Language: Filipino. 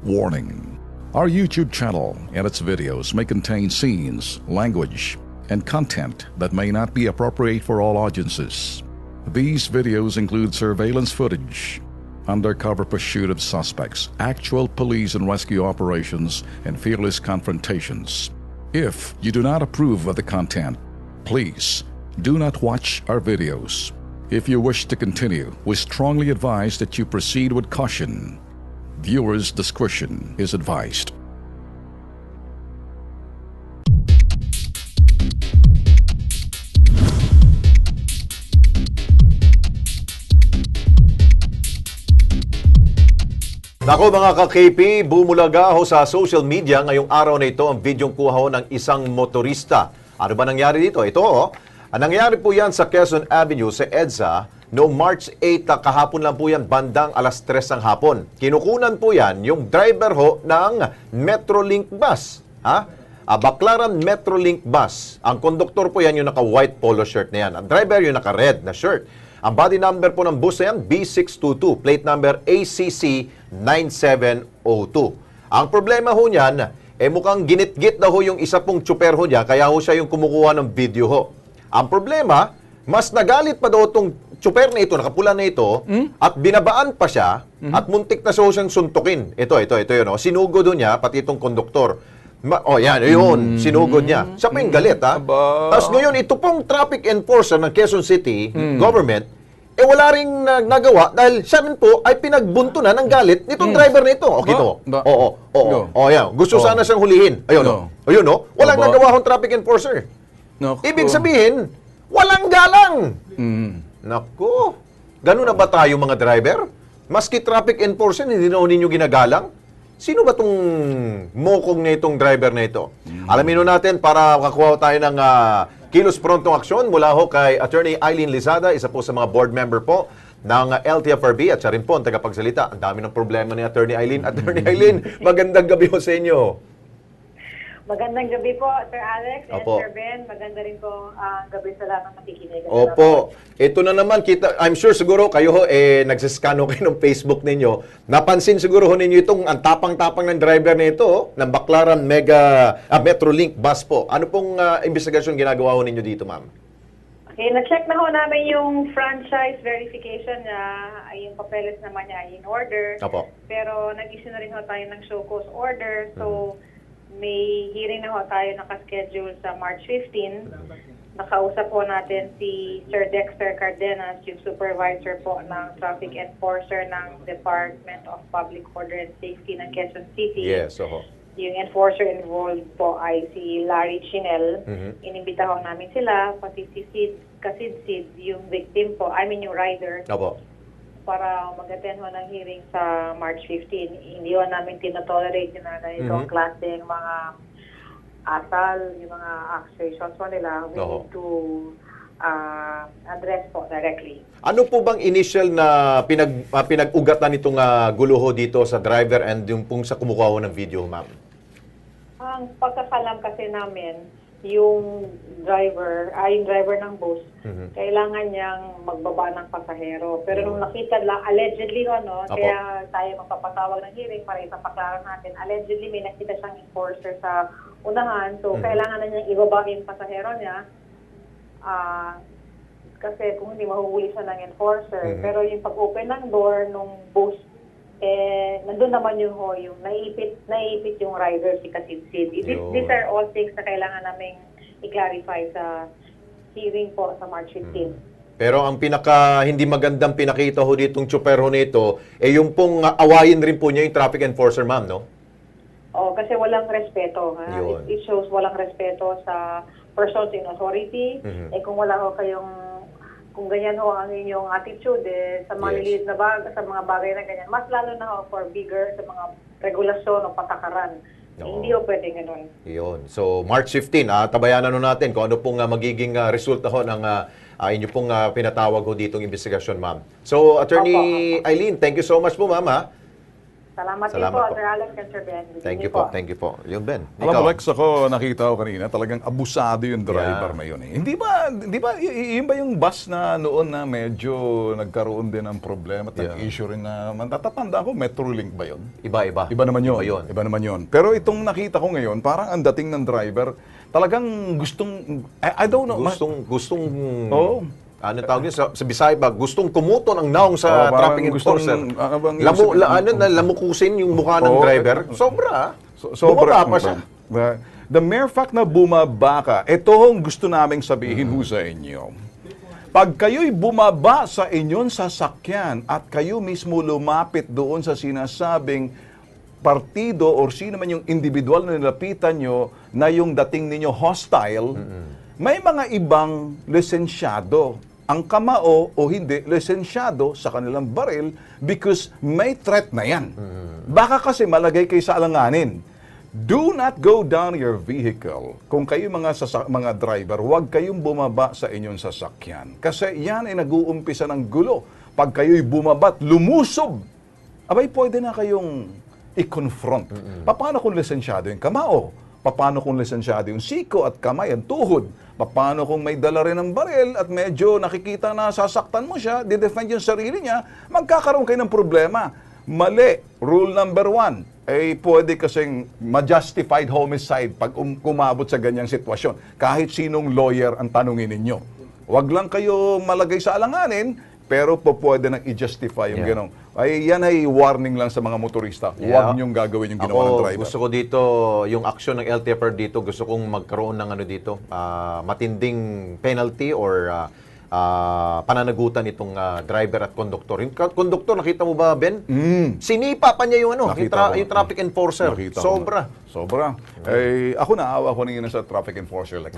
Warning: our YouTube channel and its videos may contain scenes, language, and content that may not be appropriate for all audiences. These videos include surveillance footage, undercover pursuit of suspects, actual police and rescue operations, and fearless confrontations. If you do not approve of the content, please do not watch our videos. If you wish to continue, we strongly advise that you proceed with caution. Viewers' discretion is advised. Nako mga ka-KP, bumulaga ho sa social media ngayong araw na ito ang videong kuha ho ng isang motorista. Ano ba nangyari dito? Ito ho, ang nangyari po yan sa Quezon Avenue sa EDSA noong March 8, kahapon lang po yan, bandang alas 3 ng hapon. Kinukunan po yan yung driver ho ng Metrolink bus. Baclaran Metrolink bus. Ang konduktor po yan yung naka-white polo shirt na yan. Ang driver yung naka-red na shirt. Ang body number po ng bus na yan, B622, plate number ACC 9702. Ang problema ho niyan, mukhang ginit-git na ho yung isa pong tsuper ho niya, kaya ho siya yung kumukuha ng video ho. Ang problema, mas nagalit pa daw itong tsuper na ito, nakapula na ito, at binabaan pa siya, at muntik na siya siyang suntukin. Ito yun. Sinugod doon niya, pati itong konduktor. Yun, sinugod niya. Siya pa yung galit, ha? Tapos ngayon, ito pong traffic enforcer ng Quezon City government, wala ring nagawa dahil siya rin po ay pinagbunto na ng galit nitong driver na ito. Okay to. Yan. Gusto sana siyang hulihin. Ayun, no? Walang nagawa akong traffic enforcer. Ibig sabihin, walang galang. Naku, ganun na ba tayo mga driver? Maski traffic enforcer, hindi na ninyo ginagalang? Sino ba itong mokong na itong driver na ito? Alamin natin para makakuha tayo ng kilos prontong aksyon mula ho kay Attorney Eileen Lizada, isa po sa mga board member po ng LTFRB at siya rin po ang tagapagsalita. Ang dami ng problema ni Attorney Eileen. Attorney Eileen, magandang gabi ho sa inyo. Magandang gabi po, Sir Alex and Opo. Sir Ben. Maganda rin po ang gabi sa lahat ng makikinig. Opo. Ito na naman, I'm sure siguro kayo ho, nagsiscan ho kayo ng Facebook ninyo. Napansin siguro ho ninyo itong ang tapang-tapang ng driver na ito, ng Baclaran Metrolink bus po. Ano pong investigasyon ginagawa ho ninyo dito, ma'am? Okay, na-check na ho namin yung franchise verification niya, ay yung papeles naman niya in order. Opo. Pero nag-issue na rin ho tayo ng show cause order. So, may hearing na ho tayo nakaschedule sa March 15. Nakausap po natin si Sir Dexter Cardenas, yung supervisor po ng traffic enforcer ng Department of Public Order and Safety ng Quezon City. Yes, Yung enforcer involved po ay si Larry Chinel. Inimbitahan namin sila, pati si Kasidsid, yung victim po, yung rider. Opo. Para mag-attend ho ng hearing sa March 15. Hindi ho namin tinotolerate yung mga ganitong klaseng mga asal, yung mga accusations po nila. We need to address po directly. Ano po bang initial na pinag-ugatan nitong gulo ho dito sa driver and yung pong sa kumukuha ho ng video, ma'am? Ang pagkakalam kasi namin, yung driver ng bus, kailangan niyang magbaba ng pasahero. Pero nung nakita lang, allegedly, kaya tayo magpapatawag ng hearing para ipapaklaran natin, allegedly may nakita siyang enforcer sa unahan, so kailangan na niyang ibaba yung pasahero niya. Kasi kung hindi, mahuhuli siya ng enforcer. Pero yung pag-open ng door nung bus, nandun naman yung naipit yung rider, si Kasidsid. These are all things na kailangan naming i-clarify sa hearing po sa March 15. Pero ang hindi magandang pinakita ho ditong tsuper ho nito, yung pong awayin rin po niya yung traffic enforcer, ma'am, no? Kasi walang respeto. It shows walang respeto sa persons in authority. Kung wala ho kung ganyan ho ang inyong attitude sa mga liliit na sa mga bagay na ganyan, mas lalo na ho for bigger sa mga regulasyon o patakaran. Hindi ho pwede ganun. Yun. So, March 15, tabayanan natin kung ano pong magiging resulta ho ng inyo pong pinatawag ho ditong investigasyon, ma'am. So, Attorney Eileen, thank you so much po, ma'am. Salamat din Salamat po, po. Sir Alex and Sir Ben. Thank you po, thank you po. Yung Ben, Alam mo, ikaw. Lex, ako nakita ko kanina, talagang abusado yung driver na yun eh. Hindi ba, yun ba yung bus na noon na medyo nagkaroon din ng problema at nag-issue rin na, matatanda ko, Metrolink ba yun? Iba-iba. Iba naman yun. Iba yun. Iba naman yun. Pero itong nakita ko ngayon, parang ang dating ng driver, talagang gustong, I don't know. Gustong, Oo. ano tawag niya, sa Bisaya ba, gustong kumuton ang naong sa Oo, parang traffic gustong, enforcer. bang ibig sabihin? Lamukusin yung mukha ng Oo, driver. Sobra. Sobra Bumaba pa siya. The mere fact na bumaba ka, ito ang gusto naming sabihin ho sa inyo. Pag kayo'y bumaba sa inyong sasakyan at kayo mismo lumapit doon sa sinasabing partido or sino man yung individual na nilapitan nyo na yung dating ninyo hostile, may mga ibang lisensyado. Ang kamao o hindi, lisensyado sa kanilang baril because may threat na yan. Baka kasi malagay kayo sa alanganin. Do not go down your vehicle. Kung kayo mga driver, huwag kayong bumaba sa inyong sasakyan. Kasi yan ay nag-uumpisa ng gulo. Pag kayo'y bumabat, lumusob, abay pwede na kayong i-confront. Paano kung lisensyado yung kamao? Paano kung lisensyado yung siko at kamay, ang tuhod? Paano kung may dala rin ng baril at medyo nakikita na sasaktan mo siya, di-defend yung sarili niya, magkakaroon kayo ng problema. Mali. Rule number 1, pwede kasing ma-justified homicide pag kumabot sa ganyang sitwasyon. Kahit sinong lawyer ang tanungin ninyo. Huwag lang kayo malagay sa alanganin, pero pwede nang i-justify yung gano'n. Yan ay warning lang sa mga motorista. Huwag niyong gagawin yung ginawa ng driver. Gusto ko dito, yung aksyon ng LTFR dito, gusto kong magkaroon ng matinding penalty or pananagutan itong driver at konduktor. Yung konduktor, nakita mo ba, Ben? Sinipa pa niya yung yung traffic enforcer. Nakita ko Sobra. na. Sobra. Ako naawa ko na yun sa traffic enforcer, Lex.